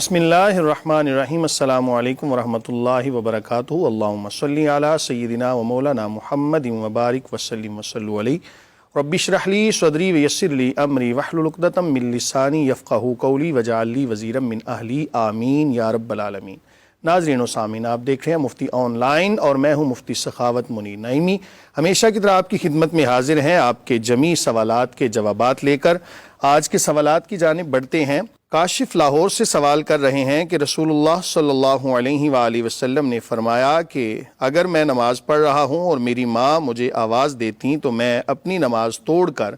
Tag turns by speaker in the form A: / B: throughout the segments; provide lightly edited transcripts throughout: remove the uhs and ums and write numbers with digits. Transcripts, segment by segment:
A: بسم اللہ الرحمن الرحیم السلام علیکم ورحمۃ اللہ وبرکاتہ اللہم صلی علی سیدنا و مولانا محمد وبارک وسلم وصلو علیہ رب اشرح لی صدری ویسر لی امری واحلل عقدۃ من لسانی یفقہوا قولی واجعل لی وزیرا من اہلی آمین یا رب العالمین۔ ناظرین و سامعین، آپ دیکھ رہے ہیں مفتی آن لائن اور میں ہوں مفتی سخاوت منیر نعیمی۔ ہمیشہ کی طرح آپ کی خدمت میں حاضر ہیں آپ کے جمیع سوالات کے جوابات لے کر۔ آج کے سوالات کی جانب بڑھتے ہیں۔ کاشف لاہور سے سوال کر رہے ہیں کہ رسول اللہ صلی اللہ علیہ وآلہ وسلم نے فرمایا کہ اگر میں نماز پڑھ رہا ہوں اور میری ماں مجھے آواز دیتی تو میں اپنی نماز توڑ کر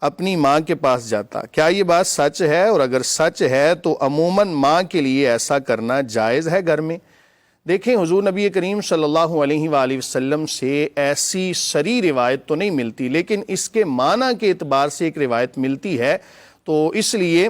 A: اپنی ماں کے پاس جاتا، کیا یہ بات سچ ہے؟ اور اگر سچ ہے تو عموماً ماں کے لیے ایسا کرنا جائز ہے گھر میں؟ دیکھیں، حضور نبی کریم صلی اللہ علیہ وآلہ وسلم سے ایسی صریح روایت تو نہیں ملتی، لیکن اس کے معنی کے اعتبار سے ایک روایت ملتی ہے۔ تو اس لیے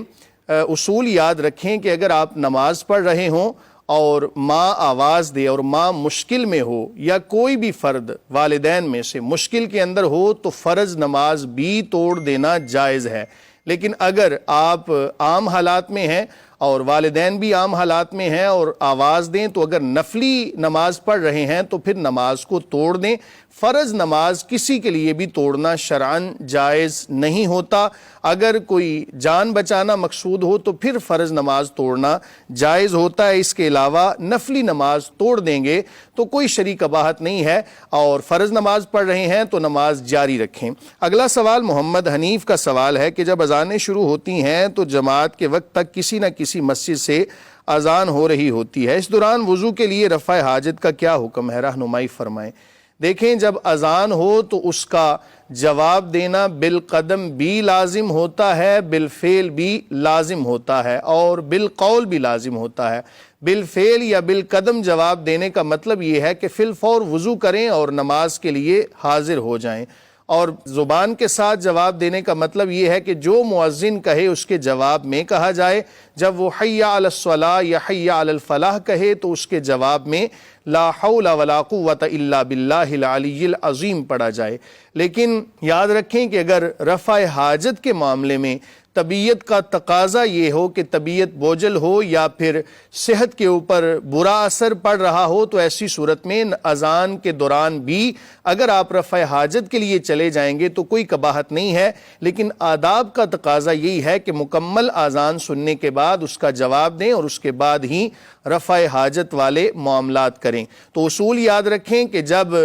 A: اصول یاد رکھیں کہ اگر آپ نماز پڑھ رہے ہوں اور ماں آواز دے اور ماں مشکل میں ہو یا کوئی بھی فرد والدین میں سے مشکل کے اندر ہو تو فرض نماز بھی توڑ دینا جائز ہے۔ لیکن اگر آپ عام حالات میں ہیں اور والدین بھی عام حالات میں ہیں اور آواز دیں تو اگر نفلی نماز پڑھ رہے ہیں تو پھر نماز کو توڑ دیں۔ فرض نماز کسی کے لیے بھی توڑنا شرعاً جائز نہیں ہوتا۔ اگر کوئی جان بچانا مقصود ہو تو پھر فرض نماز توڑنا جائز ہوتا ہے۔ اس کے علاوہ نفلی نماز توڑ دیں گے تو کوئی شرعی قباحت نہیں ہے، اور فرض نماز پڑھ رہے ہیں تو نماز جاری رکھیں۔ اگلا سوال محمد حنیف کا سوال ہے کہ جب اذانیں شروع ہوتی ہیں تو جماعت کے وقت تک کسی نہ کسی مسجد سے اذان ہو رہی ہوتی ہے، اس دوران وضو کے لیے رفع حاجت کا کیا حکم ہے؟ رہنمائی فرمائیں۔ دیکھیں، جب اذان ہو تو اس کا جواب دینا بالقدم بھی لازم ہوتا ہے، بالفعل بھی لازم ہوتا ہے اور بالقول بھی لازم ہوتا ہے۔ بالفعل یا بالقدم جواب دینے کا مطلب یہ ہے کہ فی الفور وضو کریں اور نماز کے لیے حاضر ہو جائیں، اور زبان کے ساتھ جواب دینے کا مطلب یہ ہے کہ جو مؤذن کہے اس کے جواب میں کہا جائے۔ جب وہ حی علی الصلاۃ یا حی علی الفلاح کہے تو اس کے جواب میں لا حول ولا قوت الا باللہ العلی العظیم پڑھا جائے۔ لیکن یاد رکھیں کہ اگر رفع حاجت کے معاملے میں طبیعت کا تقاضا یہ ہو کہ طبیعت بوجھل ہو یا پھر صحت کے اوپر برا اثر پڑ رہا ہو تو ایسی صورت میں اذان کے دوران بھی اگر آپ رفع حاجت کے لیے چلے جائیں گے تو کوئی قباحت نہیں ہے، لیکن آداب کا تقاضا یہی ہے کہ مکمل اذان سننے کے بعد اس کا جواب دیں اور اس کے بعد ہی رفع حاجت والے معاملات کریں۔ تو اصول یاد رکھیں کہ جب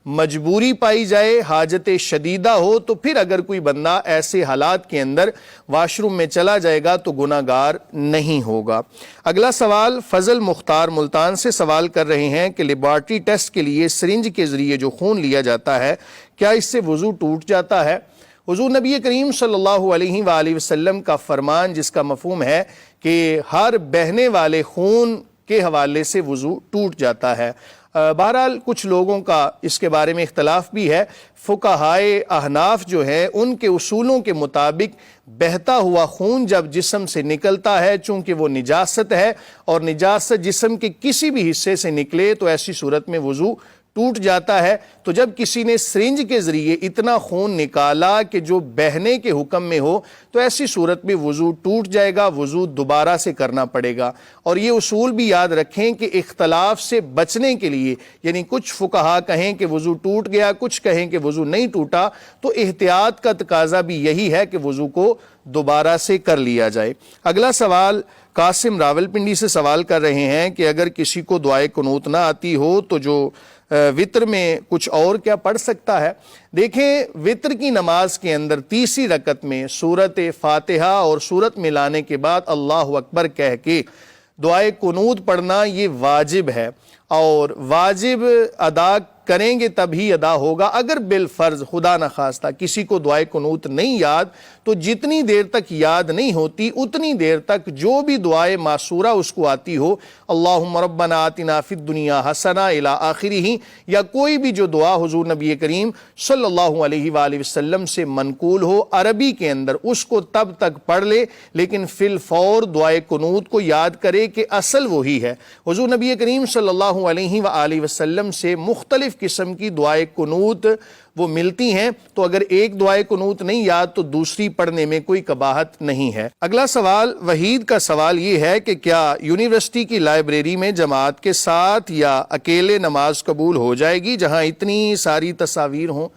A: مجبوری پائی جائے، حاجت شدیدہ ہو، تو پھر اگر کوئی بندہ ایسے حالات کے اندر واش روم میں چلا جائے گا تو گناہ گار نہیں ہوگا۔ اگلا سوال فضل مختار ملتان سے سوال کر رہے ہیں کہ لیبارٹری ٹیسٹ کے لیے سرنج کے ذریعے جو خون لیا جاتا ہے کیا اس سے وضو ٹوٹ جاتا ہے؟ حضور نبی کریم صلی اللہ علیہ وآلہ وسلم کا فرمان جس کا مفہوم ہے کہ ہر بہنے والے خون کے حوالے سے وضو ٹوٹ جاتا ہے۔ بہرحال کچھ لوگوں کا اس کے بارے میں اختلاف بھی ہے۔ فقہائے احناف جو ہیں ان کے اصولوں کے مطابق بہتا ہوا خون جب جسم سے نکلتا ہے، چونکہ وہ نجاست ہے اور نجاست جسم کے کسی بھی حصے سے نکلے تو ایسی صورت میں وضو ٹوٹ جاتا ہے۔ تو جب کسی نے سرنج کے ذریعے اتنا خون نکالا کہ جو بہنے کے حکم میں ہو تو ایسی صورت میں وضو ٹوٹ جائے گا، وضو دوبارہ سے کرنا پڑے گا۔ اور یہ اصول بھی یاد رکھیں کہ اختلاف سے بچنے کے لیے، یعنی کچھ فقہا کہیں کہ وضو ٹوٹ گیا، کچھ کہیں کہ وضو نہیں ٹوٹا، تو احتیاط کا تقاضا بھی یہی ہے کہ وضو کو دوبارہ سے کر لیا جائے۔ اگلا سوال قاسم راولپنڈی سے سوال کر رہے ہیں کہ اگر کسی کو دعائے قنوت نہ آتی ہو تو جو وطر میں کچھ اور کیا پڑھ سکتا ہے؟ دیکھیں، وطر کی نماز کے اندر تیسری رکعت میں سورت فاتحہ اور سورت ملانے کے بعد اللہ اکبر کہہ کے دعائے قنوت پڑھنا یہ واجب ہے، اور واجب ادا کریں گے تبھی ادا ہوگا۔ اگر بالفرض خدا نخواستہ کسی کو دعائے قنوت نہیں یاد تو جتنی دیر تک یاد نہیں ہوتی اتنی دیر تک جو بھی دعائے معصورہ اس کو آتی ہو، اللہم ربنا آتنا فی الدنیا حسنہ الی آخرہ، یا کوئی بھی جو دعا حضور نبی کریم صلی اللہ علیہ وآلہ وسلم سے منقول ہو عربی کے اندر، اس کو تب تک پڑھ لے، لیکن فی الفور دعائے قنوت کو یاد کرے کہ اصل وہی ہے۔ حضور نبی کریم صلی اللہ علیہ وآلہ وسلم سے مختلف قسم کی دعائے قنوت وہ ملتی ہیں، تو اگر ایک دعائے قنوت نہیں یاد تو دوسری پڑھنے میں کوئی قباحت نہیں ہے۔ اگلا سوال وحید کا سوال یہ ہے کہ کیا یونیورسٹی کی لائبریری میں جماعت کے ساتھ یا اکیلے نماز قبول ہو جائے گی جہاں اتنی ساری تصاویر ہوں؟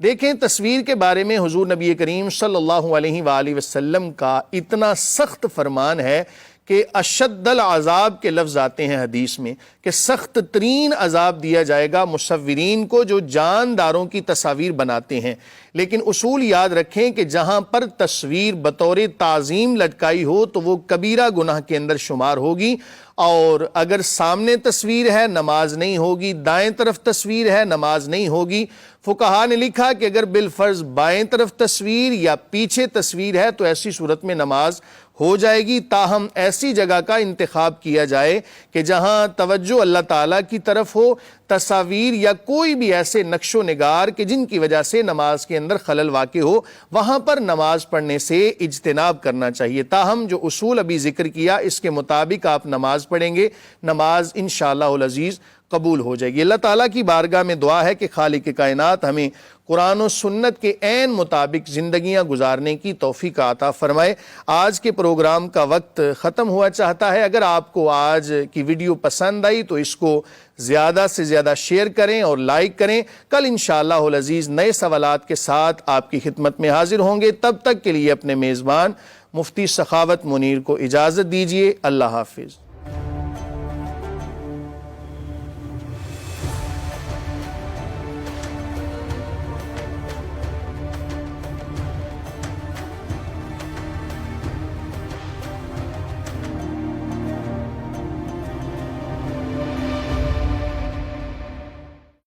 A: دیکھیں، تصویر کے بارے میں حضور نبی کریم صلی اللہ علیہ وآلہ وسلم کا اتنا سخت فرمان ہے کہ اشد العذاب کے لفظ آتے ہیں حدیث میں کہ سخت ترین عذاب دیا جائے گا مصورین کو جو جانداروں کی تصاویر بناتے ہیں۔ لیکن اصول یاد رکھیں کہ جہاں پر تصویر بطور تعظیم لٹکائی ہو تو وہ کبیرہ گناہ کے اندر شمار ہوگی، اور اگر سامنے تصویر ہے نماز نہیں ہوگی، دائیں طرف تصویر ہے نماز نہیں ہوگی۔ فقہا نے لکھا کہ اگر بالفرض بائیں طرف تصویر یا پیچھے تصویر ہے تو ایسی صورت میں نماز ہو جائے گی، تاہم ایسی جگہ کا انتخاب کیا جائے کہ جہاں توجہ اللہ تعالیٰ کی طرف ہو، تصاویر یا کوئی بھی ایسے نقش و نگار کہ جن کی وجہ سے نماز کے اندر خلل واقع ہو، وہاں پر نماز پڑھنے سے اجتناب کرنا چاہیے۔ تاہم جو اصول ابھی ذکر کیا اس کے مطابق آپ نماز پڑھیں گے، نماز انشاءاللہ العزیز قبول ہو جائے گی۔ اللہ تعالیٰ کی بارگاہ میں دعا ہے کہ خالق کائنات ہمیں قرآن و سنت کے عین مطابق زندگیاں گزارنے کی توفیق عطا فرمائے۔ آج کے پروگرام کا وقت ختم ہوا چاہتا ہے۔ اگر آپ کو آج کی ویڈیو پسند آئی تو اس کو زیادہ سے زیادہ شیئر کریں اور لائک کریں۔ کل انشاءاللہ العزیز نئے سوالات کے ساتھ آپ کی خدمت میں حاضر ہوں گے۔ تب تک کے لیے اپنے میزبان مفتی سخاوت منیر کو اجازت دیجیے۔ اللہ حافظ۔